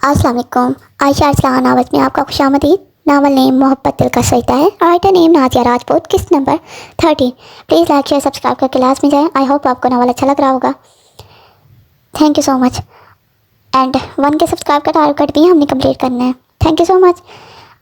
अस्सलाम वालेकुम। आयशा अरसलान नावल में आपका खुशामदीद। नावल नेम मोहब्बत दिल का सजदा है। Writer name Nazia Rajput. किस्त number 30। Please like share subscribe कर क्लास में जाएं। आई होप आपको नावल अच्छा लग रहा होगा। Thank you so much. And 1 के सब्सक्राइब का टारगेट भी हमने कंप्लीट करना है। Thank you so much.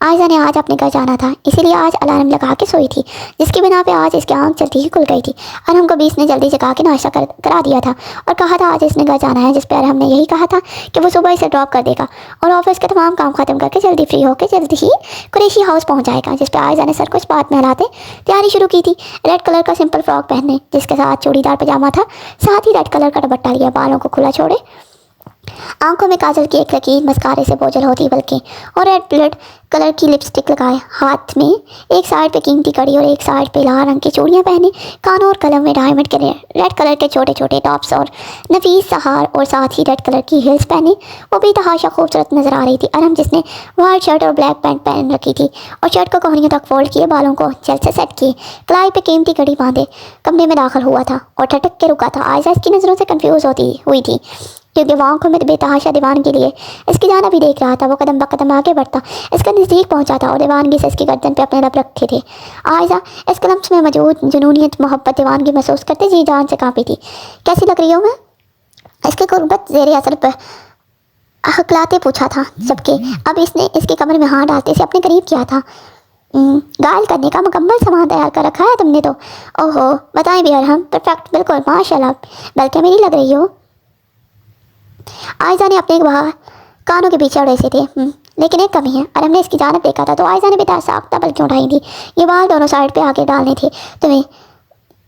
Ayesha ने आज अपने घर जाना था, इसीलिए आज अलार्म लगा के सोई थी, जिसकी बिना पे आज इसकी आँख चलती ही खुल गई थी। और हमको बीस ने जल्दी जगा के नाश्ता करा दिया था और कहा था आज इसने घर जाना है, जिस पर हमने यही कहा था कि वो सुबह इसे ड्रॉप कर देगा और ऑफिस के तमाम काम खत्म करके जल्दी फ्री होकर जल्दी ही कुरैशी हाउस पहुंच जाएगा। जिस पर आयशा ने सर को इस बात में हिलाते तैयारी शुरू की थी। रेड कलर का सिंपल फ्रॉक पहनने, जिसके साथ चूड़ीदार पजामा था, साथ ही रेड कलर का दुपट्टा लिया, बालों को खुला छोड़े, आंखों में काजल की एक लकीर मस्कारे से बोझल होती बल्कि, और रेड ब्लड कलर की लिपस्टिक लगाए, हाथ में एक साइड पे कीमती कड़ी और एक साइड पे लाल रंग की चूड़ियां पहनी, कानों और कलम में डायमंड के रेड कलर के छोटे छोटे टॉप्स और नफीस सहार, और साथ ही रेड कलर की हिल्स पहनी। वो भी तहाशा खूबसूरत नजर आ रही थी। अरम जिसने वाइट शर्ट और ब्लैक पैंट पहन रखी थी और शर्ट को कोहनियों तक फोल्ड किए, बालों को जल से सेट किए, कलाई पे कीमती कड़ी बांधे कमरे में दाखिल हुआ था और ठटक के रुका था। आयशा इसकी नज़रों से कंफ्यूज होती हुई थी, क्योंकि वो आंखों में बेतहाशा दीवान के लिए इसकी जाना भी देख रहा था। वो कदम ब कदम आगे बढ़ता इसका नज़दीक पहुंचा था और दीवानगी से इसकी गर्दन पे अपने लब रखे थे। आयशा इस कलम्स में मौजूद जुनूनियत, मोहब्बत, दीवानगी महसूस करते जी जान से काँपी थी। कैसी लग रही हो मैं? इसके कुर्बत जेर असर पर हकलाते पूछा था, जबकि अब इसने इसके कमरे में हाथ डालते से अपने करीब किया था। गायल करने का मुकम्मल सामान तैयार कर रखा है तुमने तो। ओहो, बताएं भी हम परफेक्ट, बिल्कुल माशाल्लाह, बल्कि मेरी लग रही हो। आयशा ने अपने कानों के पीछे उड़े से थे, लेकिन एक कमी है। और हमने इसकी जानब देखा था तो आयशा ने बेटा साख्ता बल्कि उठाई थी। ये बाल दोनों साइड पे आके डालने थे। तुम्हें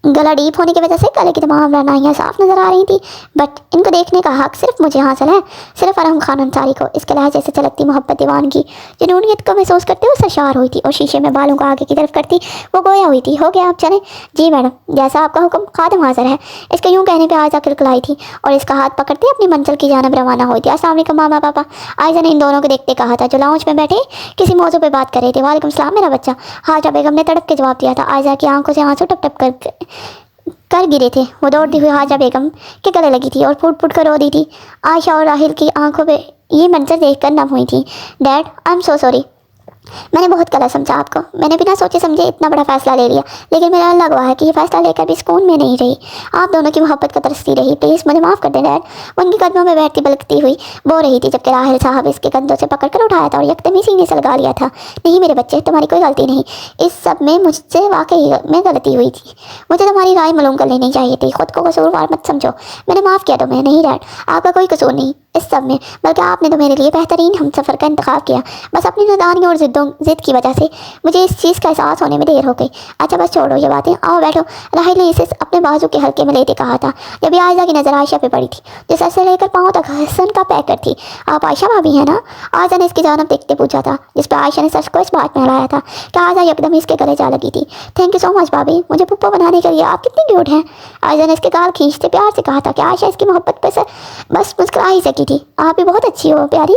गला डीप होने की वजह से गले की तमाम रनाइयाँ साफ नजर आ रही थी, बट इनको देखने का हक सिर्फ मुझे हासिल है, सिर्फ अरहम खान अंसारी को। इसके लहजे से चलती मोहब्बत, दीवानगी, जुनूनियत को महसूस करते हुए सरशार हुई थी और शीशे में बालों को आगे की तरफ करती वो गोया हुई थी। हो गया, आप चलें? जी मैडम, जैसा आपका हुक्म, खादिम हाजिर है। इसके यूँ कहने पर आयशा खिलखिलाई थी और इसका हाथ पकड़ते अपनी मंजिल की जानब रवाना हुई थी। अस्सलाम वालेकुम मामा पापा, आयशा ने इन दोनों को देखते कहा था, जो लाउंज में बैठे किसी मौजू पर बात कर रहे थे। वालेकुम सलाम मेरा बच्चा, हाजा बेगम ने तड़प के जवाब दिया था। आयशा की आंखों से आंसू टप टप कर गिरे थे। वो दौड़ती हुई हाजा बेगम के गले लगी थी और फूट फूट कर रो दी थी। आयशा और राहिल की आंखों पे ये मंजर देखकर नम हुई थी। Dad, I am so sorry, मैंने बहुत गलत समझा आपको। मैंने बिना सोचे समझे इतना बड़ा फैसला ले लिया, लेकिन मेरा अल्लाह गवाह है कि ये फैसला लेकर भी सुकून में नहीं रही। आप दोनों की मोहब्बत को तरसती रही। प्लीज़ मुझे माफ़ कर दें डैड। उनकी कदमों में बैठती बलकती हुई बो रही थी, जबकि राहिल साहब इसके कंधों से पकड़ कर उठाया था और यकदम ही सीने से लगा लिया था। नहीं मेरे बच्चे, तुम्हारी कोई गलती नहीं। इस सब में मुझसे वाकई में गलती हुई थी। मुझे तुम्हारी राय मालूम कर लेनी चाहिए थी। खुद को कसूरवार मत समझो। मैंने माफ़ किया तुम्हें। नहीं डैड, आपका कोई कसूर नहीं इस सब में, बल्कि आपने तो मेरे लिए बेहतरीन हम सफ़र का इंतखाब किया। बस अपनी नादानी और जिद की वजह से मुझे इस चीज़ का एहसास होने में देर हो गई। अच्छा बस छोड़ो ये बातें, आओ बैठो। राहिल ने इसे अपने बाजू के हल्के में लेते कहा था। जब आयशा की नज़र आयशा पे पड़ी थी, जो सर से लेकर पाँव तक हसन का पैकर थी। आप आयशा भाभी है ना? आयशा ने इसकी जानब देखते पूछा था, जिस पर आयशा ने सच को इस बात में हराया था कि आयशा एकदम इसके गले जा लगी थी। थैंक यू सो मच भाभी, मुझे पुप्पो बनाने के लिए। आप कितनी क्यूट हैं। आयशा ने इसके गाल खींचते प्यार से कहा था कि आयशा इसकी मोहब्बत पर से बस मुस्कुरा ही सकी थी। आप भी बहुत अच्छी हो प्यारी।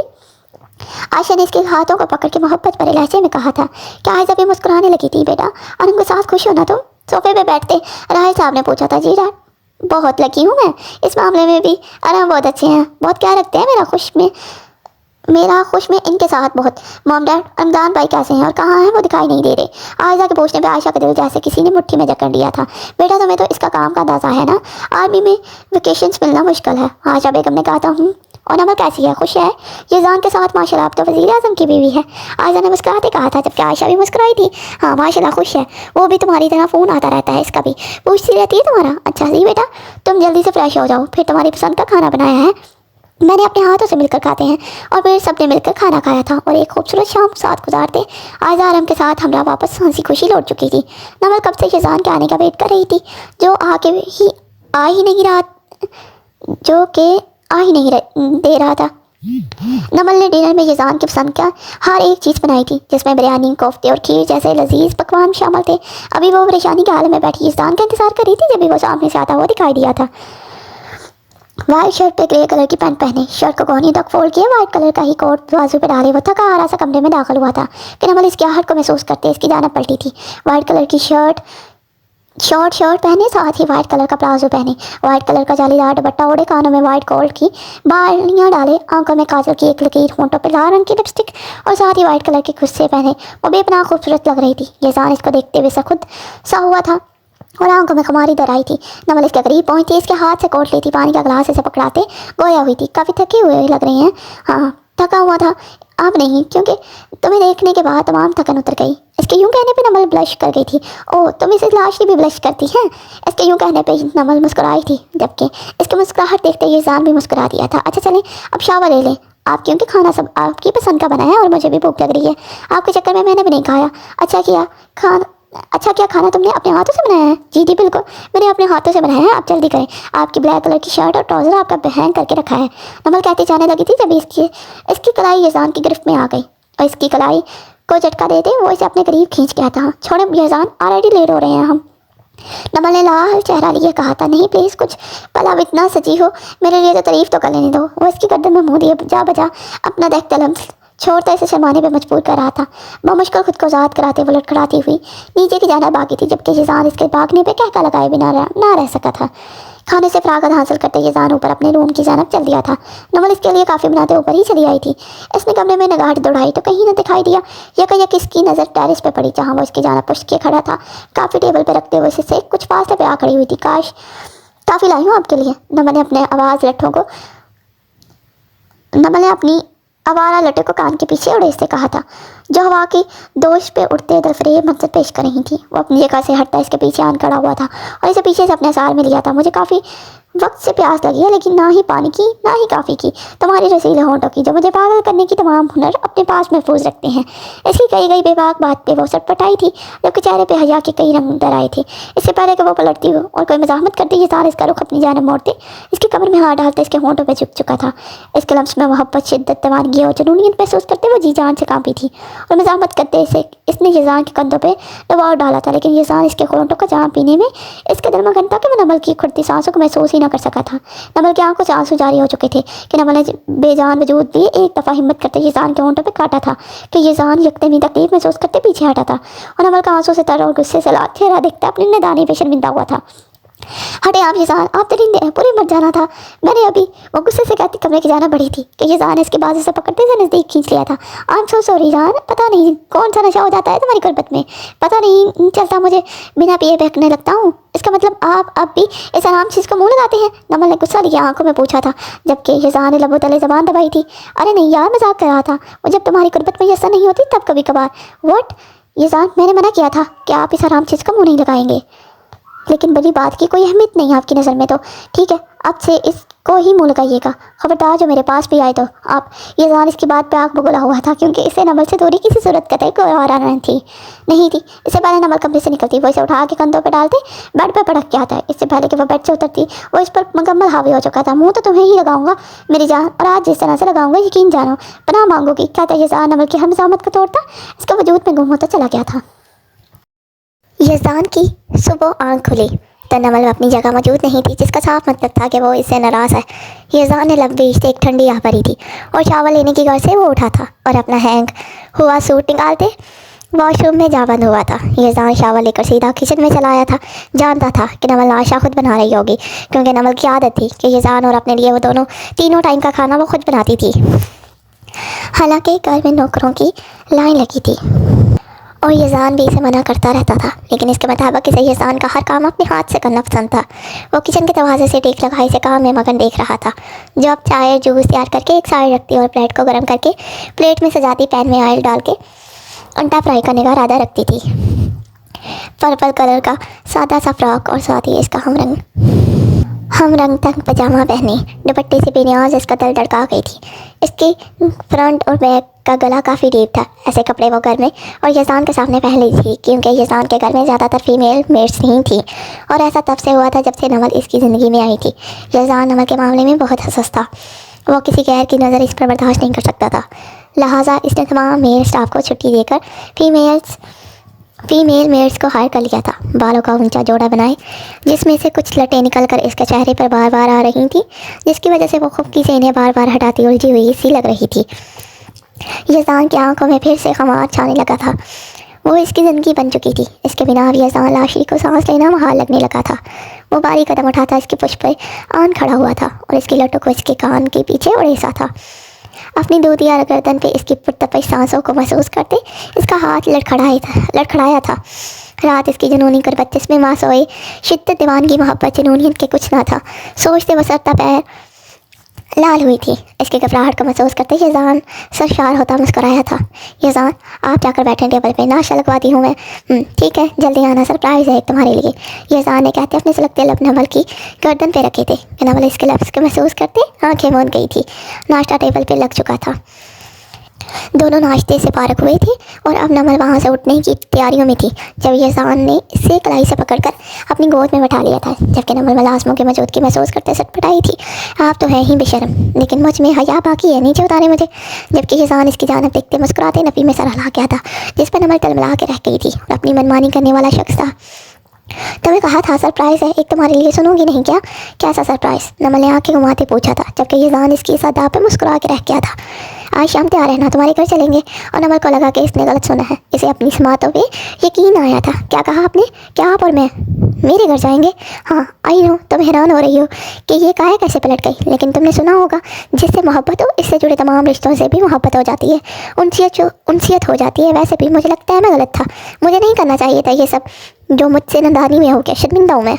आयशा ने इसके हाथों को पकड़ के मोहब्बत भरे लहजे में कहा था कि आयशा भी मुस्कुराने लगी थी। बेटा, और उनके साथ खुश हो ना तुम? सोफे पे बैठते राहिल साहब ने पूछा था। जी डैड, बहुत लकी हूँ मैं इस मामले में भी। अरे बहुत अच्छे हैं, बहुत क्या रखते हैं मेरा खुश में इनके साथ बहुत। मॉम डैड, रमजान भाई कैसे हैं और कहाँ हैं? वो दिखाई नहीं दे रहे। आयशा के पूछने पे आयशा का दिल जैसे किसी ने मुट्ठी में जकड़ लिया था। बेटा तुम्हें तो इसका काम का अंदाजा है ना, आर्मी में वेकेशंस मिलना मुश्किल है। आयशा बेगम ने कहा था। और नमल कैसी है? खुश है? ये जान के साथ माशाल्लाह आप तो वज़ीर आज़म की बीवी है। आयशा ने मुस्कुराते कहा था, जबकि आयशा भी मुस्कुराई थी। हाँ माशाल्लाह खुश है। वो भी तुम्हारी तरह फ़ोन आता रहता है, इसका भी पूछती रहती है तुम्हारा। अच्छा जी बेटा, तुम जल्दी से फ्रेश हो जाओ, फिर तुम्हारी पसंद का खाना बनाया है, मैंने अपने हाथों से मिलकर खाते हैं। और फिर सबने मिलकर खाना खाया था और एक खूबसूरत शाम साथ गुजारते। आयशा आराम के साथ हमरा वापस हंसी खुशी लौट चुकी थी। नमल कब से शेजान के आने का वेट कर रही थी, जो आ ही नहीं रहा, जो कि आ ही नहीं दे रहा था। नमल ने डिनर में यजान की पसंद का हर एक चीज़ बनाई थी, जिसमें बिरयानी, कोफ्ते और खीर जैसे लजीज पकवान शामिल थे। अभी वो परेशानी के हाल में बैठी यजान का इंतजार कर रही थी, जब भी वो सामने से आता हुआ दिखाई दिया था। वाइट शर्ट पे ग्रे कलर की पैंट पहने, शर्ट को कोहनी तक फोल्ड किए, वाइट कलर का ही कोट बाजू पे डाले वो थका हारा सा कमरे में दाखिल हुआ था कि नमल इसकी आहट को महसूस करते इसकी जानब पलटी थी। वाइट कलर की शर्ट शॉर्ट शर्ट पहने, साथ ही वाइट कलर का प्लाजो पहने, वाइट कलर का जालीदार दुपट्टा ओढ़े, कानों में वाइट गोल्ड की बालियाँ डाले, आंखों में काजल की एक लकीर, होंठों पर लाल रंग की लिपस्टिक और साथ ही वाइट कलर के गुस्से पहने। वो बेपनाह खूबसूरत लग रही थी। यजान इसको देखते हुए खुद सा हुआ था और आंखों में खुमारी दर आई थी। नमल इसके करीब पहुंची, इसके हाथ से कोट लेती, पानी का गिलास इसे पकड़ाते गोया हुई थी। काफ़ी थके हुए लग रहे हैं। हाँ, थका हुआ था। अब नहीं, क्योंकि तुम्हें देखने के बाद तमाम थकन उतर गई। इसके यूं कहने पे नमल ब्लश कर गई थी। ओह, तुम इस लाश भी ब्लश करती हैं? इसके यूं कहने पे नमल मुस्कुराई थी, जबकि इसके मुस्कुराहट देखते ही जान भी मुस्कुरा दिया था। अच्छा चलें, अब शावर ले लें। आप क्योंकि खाना सब आपकी पसंद का बना है और मुझे भी भूख लग रही है। आपके चक्कर में मैंने भी नहीं खाया। अच्छा क्या खाना तुमने अपने हाथों से बनाया है? जी बिल्कुल, मैंने अपने हाथों से बनाया है। आप जल्दी करें। आपकी ब्लैक कलर की शर्ट और ट्राउज़र आपका हैंग करके रखा है। नमल कहती जाने लगी थी जब इसकी कलाई यजान की गिरफ्त में आ गई और इसकी कलाई को झटका देते वो इसे अपने करीब खींच गया था। छोड़े यजान, ऑलरेडी लेट हो रहे हैं हम। नमल ने लाल चेहरा लिए कहा था, नहीं प्लीज़, कुछ पल अब इतना सची हो, मेरे लिए तो तारीफ तो कर लेने दो। वो इसकी गर्दन में मुँह दिए जा बजा अपना देखता लम्स छोड़ता इसे शर्माने पे मजबूर कर रहा था। मुश्किल खुद को आज़ाद कराते वो लड़खड़ाती हुई नीचे की जाना बाकी थी, जबकि यजान इसके भागने पे कहका लगाए बिना ना रह सका था। खाने से फरागत हासिल करते यजान ऊपर अपने रूम की जानब चल दिया था। नमल इसके लिए काफ़ी बनाते ऊपर ही चली आई थी। इसने कमरे में निगाह दौड़ाई तो कहीं न दिखाई दिया। यक इसकी नज़र टेरिस पे पड़ी, जहाँ वो इसकी जानब पुष्ट किए खड़ा था। काफ़ी टेबल पर रखते हुए इससे कुछ फासले पे आ खड़ी हुई थी। काश काफ़ी लाई हूँ आपके लिए। नमल ने अपनी आवारा लटे को कान के पीछे उड़े से कहा था, जो हवा की दोष पे उड़ते दरफरेब मंजर पेश कर रही थी। वो अपनी जगह से हटता इसके पीछे आन खड़ा हुआ था और इसे पीछे से अपने सार में लिया था। मुझे काफ़ी वक्त से प्यास लगी है, लेकिन ना ही पानी की ना ही काफ़ी की, तुम्हारी रसीले होंठों की, जो मुझे पागल करने की तमाम हुनर अपने पास महफूज रखते हैं। इसकी कही गई बेबाक बात पे वो सटपटाई थी, जबकि चेहरे पे हया के कई रंग दर आए थे। इससे पहले कि वो पलटती हो और कोई मजामत करती, ये सारे इसका रुख अपनी जानब मोड़ते, इसकी कमर में हाथ डालते इसके होंठों पर झुक चुका था। इसके लम्स में मोहब्बत, शिद्दत, तवानगी और जुनूनियत महसूस करते वो जी जान से कांपी थी और मजामत करते इसने यजान के कंधों पर दबाव डाला था, लेकिन यजान इसके होंठों का जाम पीने में इसके दिल में घंटा कि वो नमल की खुड़ती सांसों को महसूस ही न कर सका था। नमल की आंखों से आंसू जारी हो चुके थे कि नमल ने बेजान वजूद भी एक दफ़ा हिम्मत करते यजान के होंठों पे काटा था कि यजान यकदमी तकलीफ महसूस करते पीछे हटा था और नमल का आंसू से तर और गुस्से से लाल चेहरा देखता अपनी नदानी पे शर्मिंदा हुआ था। हटे आप यजान, आप दरिंदे हैं, पूरे मर जाना था। मैंने अभी वो गुस्से से कहती कमरे की जाना बढ़ी थी कि यजान इसके बाजू से पकड़ते से नज़दीक खींच लिया था। आई एम सो सॉरी जान, पता नहीं कौन सा नशा हो जाता है तुम्हारी गुर्बत में, पता नहीं चलता, मुझे बिना पिए बहकने लगता हूँ। इसका मतलब आप अब भी इस आराम चीज़ को मुँह लगाते हैं? नमल ने गुस्सा लिया आंखों में पूछा था, जबकि यजान ने लबों तले ज़बान दबाई थी। अरे नहीं यार, मजाक कर रहा था, वो जब तुम्हारी गुर्बत में यस्सा नहीं होती तब कभी कभार। वट यजान, मैंने मना किया था कि आप इस आराम चीज़ को मुँह नहीं लगाएंगे, लेकिन बड़ी बात की कोई अहमियत नहीं है आपकी नज़र में, तो ठीक है, अब से इसको ही मुँह लगाइएगा। खबरदार जो मेरे पास भी आए तो आप। यजान इसकी बात पे आँख बगोला हुआ था, क्योंकि इसे नमल से दूरी किसी सूरत कतई कोई और नहीं थी। इससे पहले नमल कमरे से निकलती वो इसे उठा के कंधों पे डालते बेड पे पटक के आता है। इससे पहले कि वो बेड से उतरती वो इस पर मुकम्मल हावी हो चुका था। मुँह तो तुम्हें ही लगाऊंगा मेरी जान, और आज जिस तरह से लगाऊंगा यकीन जानो, पनाह मांगोगी, कहता यजान नमल की हर मज़ामत को तोड़ता इसका वजूद में गुम होता चला गया था। यजान की सुबह आँख खुली तो नमल अपनी जगह मौजूद नहीं थी, जिसका साफ मतलब था कि वो इससे नाराज़ है। यजान ने लबेश से एक ठंडी आह भरी थी और शावर लेने की घर से वो उठा था और अपना हैंग हुआ सूट निकालते वॉशरूम में जा बंद हुआ था। यजान शावर लेकर सीधा किचन में चला आया था। जानता था कि नमल नाश्ता खुद बना रही होगी, क्योंकि नमल की आदत थी कि यजान और अपने लिए वो तीनों टाइम का खाना वो खुद बनाती थी। हालांकि घर में नौकरों की लाइन लगी थी और यजान भी इसे मना करता रहता था, लेकिन इसके मुताबिक इसे यजान का हर काम अपने हाथ से करना पसंद था। वो किचन के दरवाजे से टेक लगाई से काम में मगन देख रहा था, जो अब चाय जूस तैयार करके एक साइड रखती और प्लेट को गर्म करके प्लेट में सजाती, पैन में ऑयल डाल के अंडा फ्राई करने का इरादा रखती थी। पर्पल कलर का सादा सा फ्रॉक और साथ ही इसका हम रंग तंग पजामा पहने दुपट्टे से बेनियाज इसका दिल धड़का गई थी। इसके फ्रंट और बैक का गला काफ़ी डीप था। ऐसे कपड़े वो घर में और यजान के सामने पहले थी, क्योंकि यजान के घर में ज़्यादातर फीमेल मेड्स नहीं थी और ऐसा तब से हुआ था जब से नमल इसकी ज़िंदगी में आई थी। यजान नमल के मामले में बहुत हसास था। वो किसी गैर की नज़र इस पर बर्दाश्त नहीं कर सकता था, लिहाजा इसने तमाम मेल स्टाफ को छुट्टी देकर फीमेल मेड्स को हायर कर लिया था। बालों का ऊंचा जोड़ा बनाए, जिसमें से कुछ लटें निकलकर इसके चेहरे पर बार बार आ रही थी, जिसकी वजह से वो खुफकी से इन्हें बार बार हटाती उलझी हुई सी लग रही थी। यजान की आंखों में फिर से खमार छाने लगा था। वो इसकी ज़िंदगी बन चुकी थी। इसके बिना अब यज़ान लाशी को सांस लेना महाल लगने लगा था। वो बारी कदम उठाता इसके पुष्प पर आन खड़ा हुआ था और इसकी लटों को इसके कान के पीछे उड़ेसा था। अपनी दूधिया गर्दन पे इसकी पुरतपश सांसों को महसूस करते इसका हाथ लड़खड़ाया था। रात इसकी जुनूनी गुरबत जिसमें माँ सोए, शिद्दत दीवानगी मोहब्बत जुनूनियत के कुछ ना था। सोचते वो सरता पैर लाल हुई थी। इसकी घबराहट को महसूस करते यज़ान सरशार होता मुस्कुराया था। यज़ान, आप जाकर बैठे टेबल पे, नाश्ता लगवाती हूँ मैं। ठीक है, जल्दी आना, सरप्राइज़ है एक तुम्हारे लिए। यज़ान ने कहते अपने सुलगते लब नमल की गर्दन पे रखे थे। नमल इसके लफ्ज़ को महसूस करते आंखें मूंद गई थी। नाश्ता टेबल पे लग चुका था। दोनों नाश्ते से फारग हुए थे और अब नमल वहाँ से उठने की तैयारियों में थी जब यज़ान ने इसे कलाई से पकड़कर अपनी गोद में बैठा लिया था। जबकि नमल मुलाज़मों की मौजूदगी महसूस करते सटपटाई थी। आप तो है ही बेशर्म, लेकिन मुझ में हया बाकी है, नीचे उतारे मुझे। जबकि यज़ान इसकी जानिब देखते मुस्कुराते नफ़ी में सर हिला गया था, जिस पर नमल तलमला के रह गई थी और अपनी मनमानी करने वाला शख्स था। तुम्हें कहा था सरप्राइज़ है एक तुम्हारे लिए, सुनोगी नहीं क्या? कैसा सरप्राइज़? नमल ने आंखें घुमाते पूछा था, जबकि यज़ान इसकी इस अदा पे मुस्कुरा के रह गया था। आज शाम तैयार रहना, तुम्हारे घर चलेंगे। और नमल को लगा कि इसने गलत सुना है। इसे अपनी समातों पे यकीन आया था। क्या कहा आपने? क्या आप और मैं मेरे घर जाएंगे? हाँ, आई नो तुम हैरान हो रही हो कि ये काहे कैसे पलट गई, लेकिन तुमने सुना होगा जिससे मोहब्बत हो इससे जुड़े तमाम रिश्तों से भी मोहब्बत हो जाती है, उनसियत हो जाती है। वैसे भी मुझे लगता है मैं गलत था, मुझे नहीं करना चाहिए था ये सब जो मुझसे नादानी में हो गया। शर्मिंदा हूँ मैं।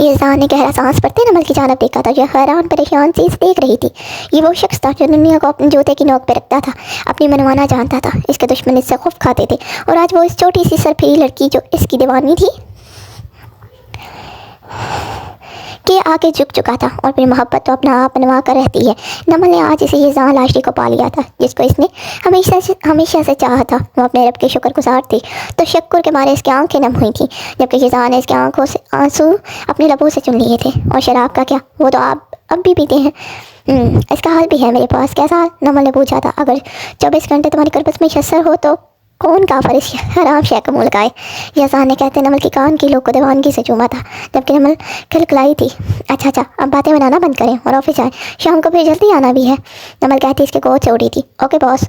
यज़ान ने गहरा सांस भरते नमल की जानब देखा था, जो हैरान परेशान चीज़ देख रही थी। ये वो शख्स था जो दुनिया को अपने जूते की नोक पे रखता था, अपनी मनमाना जानता था। इसके दुश्मन इससे खौफ खाते थे और आज वो इस छोटी सी सरफिरी लड़की जो इसकी दीवानी थी के आगे झुक चुका था और फिर मोहब्बत तो अपना आप बनवा कर रहती है। नमल ने आज इसे यज़ान लाशी को पा लिया था, जिसको इसने हमेशा से चाहा था। वो अपने रब के शुक्रगुजार थी, तो शक्र के मारे इसकी आंखें नम हुई थी, जबकि यज़ान ने इसकी आंखों से आंसू अपने लबों से चुन लिए थे। और शराब का क्या, वो तो आप अब भी पीते हैं। इसका हाल भी है मेरे पास। कैसा हाल? नमल ने पूछा था। अगर 24 घंटे तुम्हारी करबस में शसर हो तो कौन काफर इस हराम शय का मुँह लगाए? यज़ान ने कहते नमल की कान की लोग को दीवानगी से चूमा था, जबकि नमल खिलखिलाई थी। अच्छा, अब बातें बनाना बंद करें और ऑफिस जाएं, शाम को फिर जल्दी आना भी है। नमल कहती इसके गोद से उड़ी थी। Okay boss.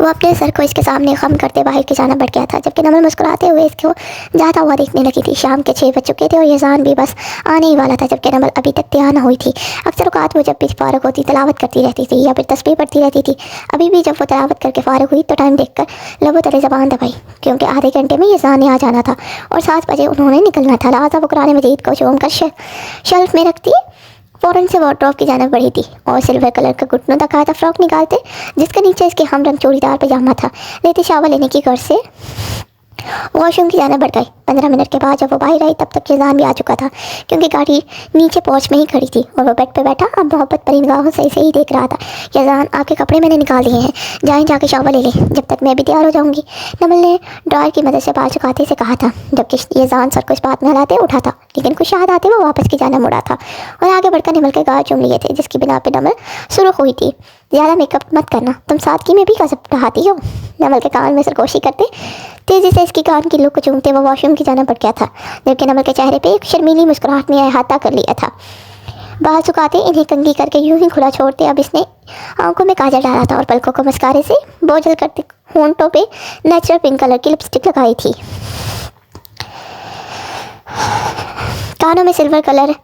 वो अपने सर को इसके सामने खम करते बाहर की जाना बढ़ गया था, जबकि नमल मुस्कुराते हुए इसको जाता हुआ देखने लगी थी। शाम के 6 बज चुके थे और यज़ान भी बस आने ही वाला था, जबकि नमल अभी तक तैयार न हुई थी। अक्सर औकात वो जब भी फारग होती तलावत करती रहती थी या फिर तस्बीह पढ़ती रहती थी। अभी भी जब वो तलावत करके फारग हुई तो टाइम देखकर लबों तले ज़बान दबाई, क्योंकि आधे घंटे में यज़ान ने आ जाना था और 7 बजे उन्होंने निकलना था। लिहाजा वो कुरान मजीद को चूम कर शेल्फ में रखती फ़ौरन से वार्डरोब की जानिब बढ़ी थी और सिल्वर कलर का घुटनों तक आया था फ्रॉक निकालते, जिसके नीचे इसके हम रंग चूड़ीदार पजामा था। लेते शावर लेने की घर से वॉशरूम की जाना बढ़ गई। 15 मिनट के बाद जब वो बाहर आई तब तक यज़ान भी आ चुका था, क्योंकि गाड़ी नीचे पोर्च में ही खड़ी थी और वो बेड पे बैठा अब मोहब्बत भरी निगाहों से इसे ही देख रहा था। यज़ान, आपके कपड़े मैंने निकाल दिए हैं, जाके शावर ले लें, जब तक मैं भी तैयार हो जाऊँगी। नमल ने ड्रायर की मदद से बाल चुकाते से कहा था, जबकि यज़ान सर को इस बात में हिलाते उठा था, लेकिन कुछ याद आते वो वापस की जाना मुड़ा था और आगे बढ़कर नमल के गाल चूम लिए थे, जिसकी बिना पे नमल सुर्ख हुई थी। ज़्यादा मेकअप मत करना, तुम सादगी में भी कसम ढहाती हो। नमल के कान में सरगोशी करते तेज़ी से इसकी कान की लुक को चूमते वो वॉशरूम की जाना बढ़ गया था, जबकि नमल के चेहरे पे एक शर्मीली मुस्कुराहट ने अहाता कर लिया था। बाल सुखाते इन्हें कंघी करके यूं ही खुला छोड़ते अब इसने आंखों में काजल डाला था और पलकों को मस्कारे से बोझल करते होंठों पे नेचुरल पिंक कलर की लिपस्टिक लगाई थी। कानों में सिल्वर कलर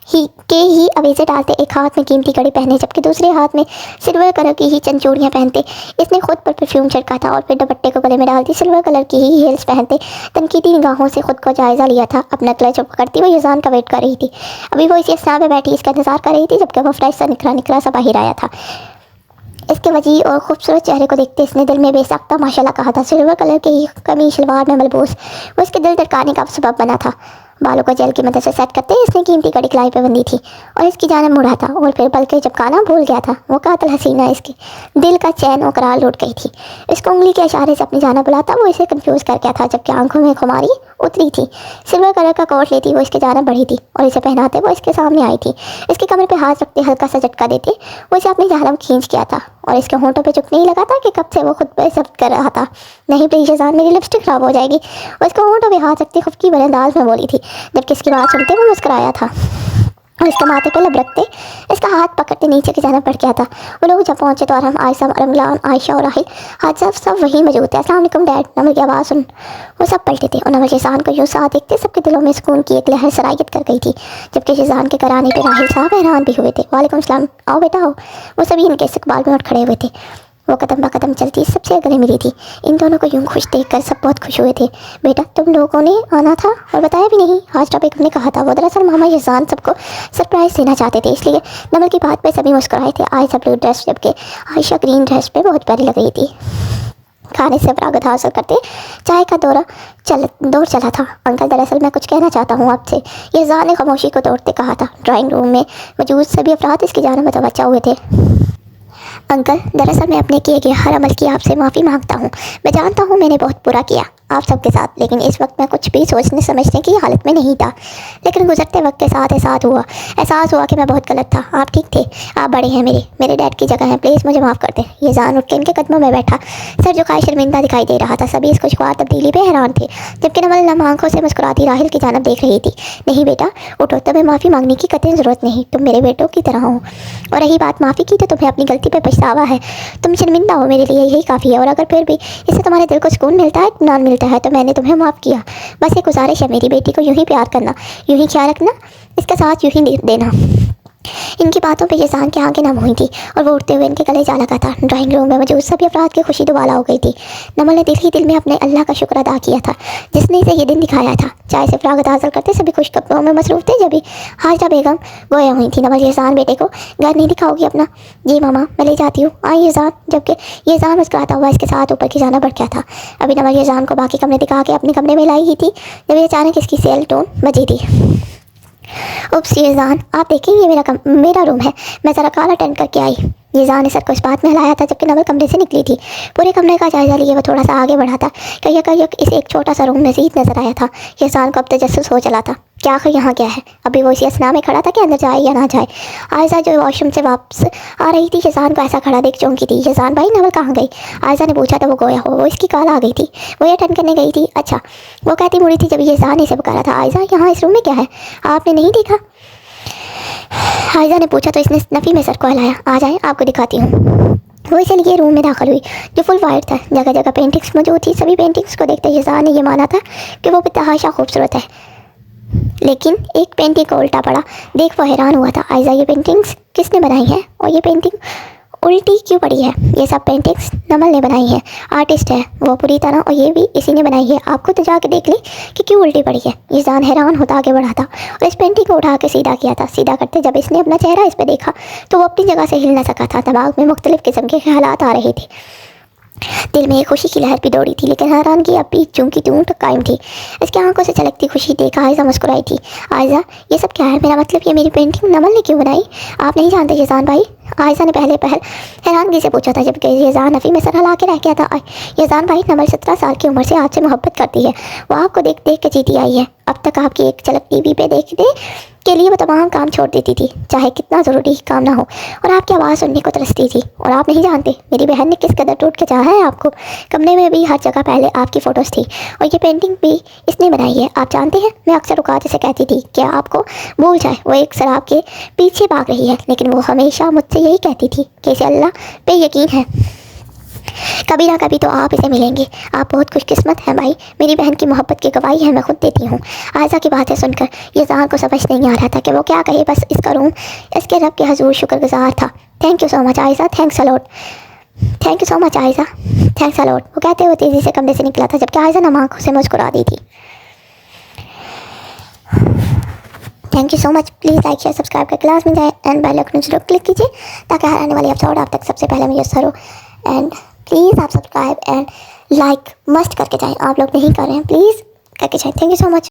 ही अवेजे डालते एक हाथ में कीमती कड़ी पहने, जबकि दूसरे हाथ में सिल्वर कलर की ही चंद चूड़ियाँ पहनते इसने खुद पर परफ्यूम छिड़का था और फिर दुपट्टे को गले में डालती सिल्वर कलर की ही हील्स पहनते तनकीदी निगाहों से खुद को जायज़ा लिया था। अपना क्लच पकड़ती वो यज़ान का वेट कर रही थी। अभी वो इसी स्थान पर बैठी इसका इंतजार कर रही थी, जबकि वो फ्रेश सा निकला सा बाहर आया था। इसके वजी और खूबसूरत चेहरे को देखते इसने दिल में बेसाख्ता माशाल्लाह कहा था। सिल्वर कलर के ही कमीज शलवार में मलबूस वो इसके दिल धड़काने का सबब बना था। बालों को जेल की मदद से सेट करते इसने कीमती कड़ी कलाई पे बंदी थी और इसकी जानिब मुड़ा था और फिर बल्कि जब काना भूल गया था वो कातिल हसीना इसके दिल का चैन और करार लूट गई थी। इसको उंगली के इशारे से अपनी जानिब बुलाता वो इसे कंफ्यूज कर गया था, जबकि आंखों में खुमारी उतरी थी। सिल्वर कलर का कोट लेती वो इसके जानिब बढ़ी थी और इसे पहनाते वो इसके सामने आई थी। इसके कमर पे हाथ रखते हल्का सा झटका देते वो इसे अपनी जानिब खींच गया था और इसके होंठों पे चुप नहीं लगा था कि कब से वो खुद पर जब्त कर रहा था। नहीं प्लीज यज़ान, मेरी लिपस्टिक खराब हो जाएगी। वो इसको होंठों पे हाथ रखती खुफकी भरे अंदाज में बोली थी, जबकि इसकी बात सुनते वो मुस्कुराया था। और इसके माथे पे लब रखते इसका हाथ पकड़ते नीचे की जाना पड़ गया था। वो लोग जब पहुंचे तो आराम, आयशा, रमलान, आयशा और राहिल हाथ सब वहीं मौजूद थे। अस्सलाम वालेकुम डैड, नमल की आवाज़ सुन वो सब पलटे थे और नमल शिजान को यूँ साथ देखते सबके दिलों में सुकून की एक लहर सरायत कर गई थी। जबकि शिजान के घर आने पर राहिल साहब हैरान भी हुए थे। वालेकुम सलाम, आओ बेटा आओ। वो सभी इनके इस्तकबाल में उठ खड़े हुए थे। वो कदम ब कदम चलती सबसे गले मिली थी। इन दोनों को यूं खुश देखकर सब बहुत खुश हुए थे। बेटा तुम लोगों ने आना था और बताया भी नहीं, हाजरा बेगम ने कहा था। वो दरअसल मामा यजान सबको सरप्राइज़ देना चाहते थे, इसलिए नमल की बात पे सभी मुस्कुराए थे। आयशा ब्लू ड्रेस जबकि आयशा ग्रीन ड्रेस पे बहुत प्यारी लग रही थी। खाने से फरागत हासिल करते चाय का दौर चला था। अंकल दरअसल मैं कुछ कहना चाहता हूँ आपसे, यजान ने खामोशी को तोड़ते कहा था। ड्राइंग रूम में मौजूद सभी अफराद इसकी जानिब मुतवज्जह हुए थे। अंकल दरअसल मैं अपने किए गए हर अमल की आपसे माफ़ी मांगता हूँ। मैं जानता हूँ मैंने बहुत बुरा किया आप सबके साथ, लेकिन इस वक्त मैं कुछ भी सोचने समझने की हालत में नहीं था। लेकिन गुजरते वक्त के साथ एहसास हुआ कि मैं बहुत गलत था। आप ठीक थे, आप बड़े हैं, मेरे डैड की जगह हैं, प्लीज़ मुझे माफ़ कर दें। ये जान उठ के इनके कदमों में बैठा, सर झुकाए शर्मिंदा दिखाई दे रहा था। सभी इस खुशगवार तब्दीली पे हैरान थे, जबकि नमल नम आंखों से मुस्कुराती राहिल की जानब देख रही थी। नहीं बेटा उठो, तुम्हें माफ़ी मांगने की कतई ज़रूरत नहीं, तुम मेरे बेटों की तरह हो। और रही बात माफ़ी की तो तुम्हें अपनी गलती पर पछतावा है। तुम शर्मिंदा हो, मेरे लिए यही काफ़ी है। और अगर फिर भी इससे तुम्हारे दिल को सुकून मिलता है, इत्मीनान मिलता है, तो मैंने तुम्हें माफ़ किया। बस एक गुजारिश है, मेरी बेटी को यूं ही प्यार करना, यूं ही ख्याल रखना, इसका साथ यूं ही देना। इनकी बातों पे यजान की आंखें नम हुई थी और वो उठते हुए इनके गले जा लगा था। ड्राइंग रूम में मौजूद सभी अफराद की खुशी दुबाला हो गई थी। नमल ने दिल ही दिल में अपने अल्लाह का शुक्र अदा किया था जिसने इसे ये दिन दिखाया था। चाय से फरागत हासिल करते सभी खुश कपड़ों में मसरूफ थे। जब भी हाजरा बेगम गोया हुई थी। नमल यजान बेटे को घर नहीं दिखाओगी अपना? जी मामा मैं ले जाती हूँ, आई यजान। जबकि यजान मुस्कुराता हुआ इसके साथ ऊपर की जाना बढ़ गया था। अभी नमल यजान को बाकी कमरे दिखा के अपने कमरे में लाई ही थी जब ये अचानक इसकी सेल टोन बजी थी। उप्स यजान आप देखें ये मेरा रूम है, मैं ज़रा कॉल अटेंड करके आई। यजान ने सर को इस बात में हिलाया था जबकि नवल कमरे से निकली थी। पूरे कमरे का जायजा लिए वो थोड़ा सा आगे बढ़ा था। कहीं इसे एक छोटा सा रूम मज़ीद नजर आया था। यजान को अब तजस्सुस हो चला था, क्या आखिर यहाँ क्या है। अभी वो इसी असना में खड़ा था कि अंदर जाए या ना जाए। आयशा जो वॉशरूम से वापस आ रही थी यजान को ऐसा खड़ा देख चौंकी थी। यजान भाई नवल कहाँ गई? आयशा ने पूछा तो वो गोया हो, वो इसकी कॉल आ गई थी, वो ये अटेंड करने गई थी। अच्छा वो कहती मुड़ी थी जब यजान ने इसे पुकारा था। आयशा यहाँ इस रूम में क्या है, आपने नहीं देखा? आयशा ने पूछा तो इसने नफ़ी में सर को हिलाया। आ जाए आपको दिखाती हूँ। वो इसलिए रूम में दाखिल हुई जो फुल वाइट था। जगह जगह पेंटिंग्स मौजूद थी। सभी पेंटिंग्स को देखते यजान ने यह माना था कि वो बेतहाशा खूबसूरत है, लेकिन एक पेंटिंग को उल्टा पड़ा देख वो हैरान हुआ था। आयशा ये पेंटिंग्स किसने बनाई है और ये पेंटिंग उल्टी क्यों पड़ी है? ये सब पेंटिंग्स नमल ने बनाई है, आर्टिस्ट है वो पूरी तरह, और ये भी इसी ने बनाई है। आप खुद जाके देख ले कि क्यों उल्टी पड़ी है। ये जान हैरान होता आगे बढ़ा था और इस पेंटिंग को उठा के सीधा किया था। सीधा करते जब इसने अपना चेहरा इस पर देखा तो वो अपनी जगह से हिल ना सका था। दिमाग में मुख्तलिफ किस्म के ख्यालात आ रहे थे। दिल में एक खुशी की लहर भी दौड़ी थी, लेकिन हैरानगी अब भी चूंकि तूं कायम थी। इसकी आंखों से चलकती खुशी देख आयशा मुस्कुराई थी। आयशा ये सब क्या है? मेरा मतलब ये मेरी पेंटिंग नमल ने क्यों बनाई? आप नहीं जानते यजान भाई? आयशा ने पहले हैरानगी से पूछा था जबकि यजान नफ़ी में सर हिला के रह गया था। यजान भाई नमल 17 साल की उम्र से आपसे मोहब्बत करती है, वो आपको देख देख के जीती आई है। अब तक आपकी एक झलक टीवी पे देखने के लिए वो तमाम काम छोड़ देती थी, चाहे कितना ज़रूरी काम ना हो, और आपकी आवाज़ सुनने को तरसती थी। और आप नहीं जानते मेरी बहन ने किस कदर टूट के चाहा है आपको। कमरे में भी हर जगह पहले आपकी फ़ोटोज़ थी और ये पेंटिंग भी इसने बनाई है। आप जानते हैं मैं अक्सर औकात इसे कहती थी कि आपको भूल जाए, वो एक शराब के पीछे भाग रही है, लेकिन वो हमेशा मुझसे यही कहती थी कि इसे अल्लाह पे यकीन है, कभी ना कभी तो आप इसे मिलेंगे। आप बहुत खुशकिस्मत हैं भाई, मेरी बहन की मोहब्बत की गवाही है मैं खुद देती हूँ। आयशा की बातें सुनकर यजान को समझ नहीं आ रहा था कि वो क्या कहे। बस इसका रूम इसके रब के हजूर शुक्रगुजार था। Thank you so much Ayesha, thanks a lot, thank you so much Ayesha, thanks a lot. वो कहते हुए तेज़ी से कमरे से निकला था जबकि आयशा नम आंखों से मुस्कुरा दी थी। Thank you so much. Please like share subscribe कर क्लास में जाए एंड बेल आइकन जरूर क्लिक कीजिए ताकि हर आने वाली एपिसोड आप तक सबसे पहले मुयस्सर हो। एंड प्लीज़ आप सब्सक्राइब एंड लाइक मस्ट करके जाएँ। आप लोग नहीं कर रहे हैं, प्लीज़ करके जाएँ। Thank you so much.